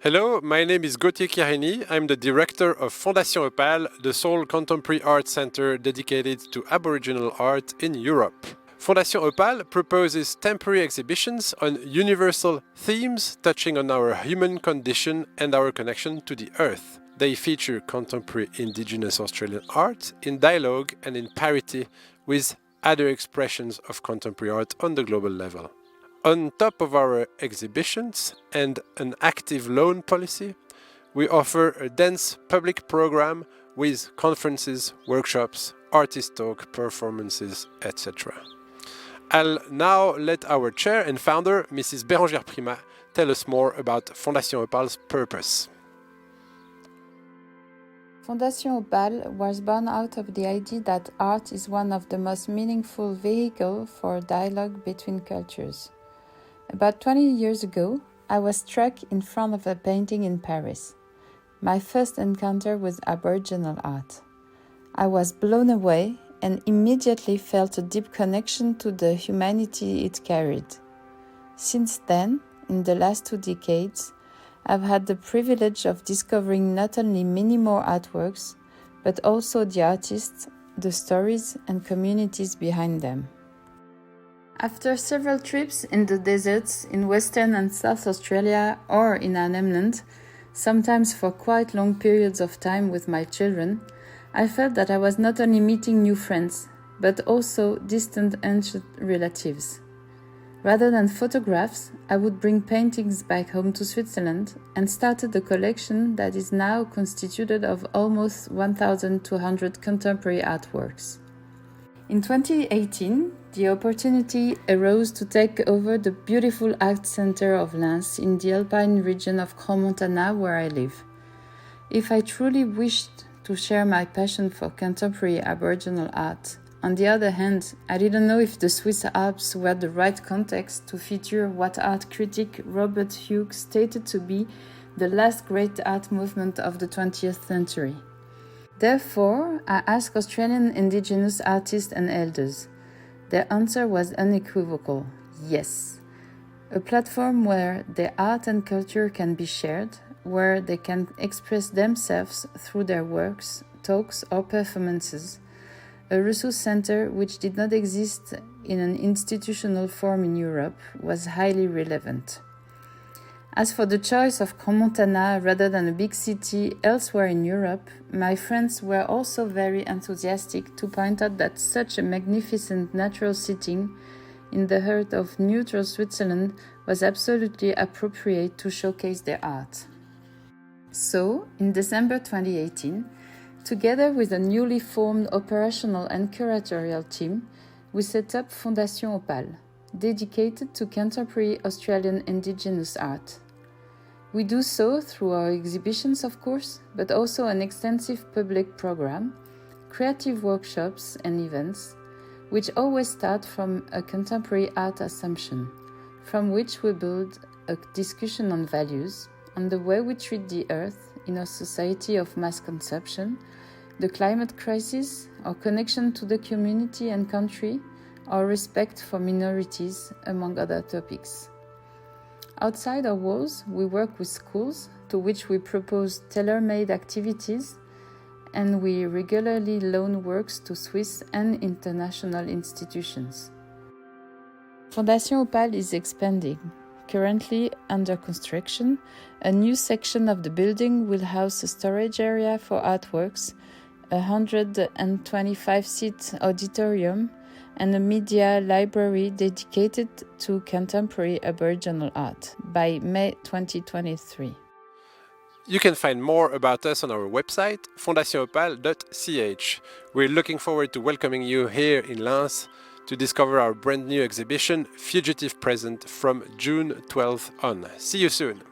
Hello, my name is Gauthier Chiarini. I'm the director of Fondation Opale, the sole contemporary art center dedicated to Aboriginal art in Europe. Fondation Opale proposes temporary exhibitions on universal themes touching on our human condition and our connection to the earth. They feature contemporary Indigenous Australian art in dialogue and in parity with other expressions of contemporary art on the global level. On top of our exhibitions and an active loan policy, we offer a dense public program with conferences, workshops, artist talk, performances, etc. I'll now let our chair and founder, Mrs. Bérangère Primat, tell us more about Fondation Opale's purpose. Fondation Opale was born out of the idea that art is one of the most meaningful vehicles for dialogue between cultures. About 20 years ago, I was struck in front of a painting in Paris. My first encounter with Aboriginal art. I was blown away and immediately felt a deep connection to the humanity it carried. Since then, in the last 2 decades, I've had the privilege of discovering not only many more artworks, but also the artists, the stories and communities behind them. After several trips in the deserts in Western and South Australia or in Arnhem, sometimes for quite long periods of time with my children, I felt that I was not only meeting new friends, but also distant ancient relatives. Rather than photographs, I would bring paintings back home to Switzerland and started a collection that is now constituted of almost 1,200 contemporary artworks. In 2018, the opportunity arose to take over the beautiful art center of Lens in the Alpine region of Crans-Montana, where I live. If I truly wished to share my passion for contemporary Aboriginal art, on the other hand, I didn't know if the Swiss Alps were the right context to feature what art critic Robert Hughes stated to be the last great art movement of the 20th century. Therefore, I asked Australian Indigenous artists and elders. Their answer was unequivocal: yes. A platform where their art and culture can be shared, where they can express themselves through their works, talks or performances. A resource center which did not exist in an institutional form in Europe was highly relevant. As for the choice of Crans-Montana rather than a big city elsewhere in Europe, my friends were also very enthusiastic to point out that such a magnificent natural setting in the heart of neutral Switzerland was absolutely appropriate to showcase their art. So, in December 2018, together with a newly formed operational and curatorial team, we set up Fondation Opale, dedicated to contemporary Australian Indigenous art. We do so through our exhibitions, of course, but also an extensive public program, creative workshops and events, which always start from a contemporary art assumption, from which we build a discussion on values, on the way we treat the earth in a society of mass consumption, the climate crisis, our connection to the community and country, our respect for minorities, among other topics. Outside our walls, we work with schools, to which we propose tailor-made activities, and we regularly loan works to Swiss and international institutions. Fondation Opale is expanding. Currently under construction, a new section of the building will house a storage area for artworks, a 125-seat auditorium, and a media library dedicated to contemporary Aboriginal art by May 2023. You can find more about us on our website, fondationopale.ch. We're looking forward to welcoming you here in Lens to discover our brand new exhibition, Fugitive Present, from June 12th on. See you soon!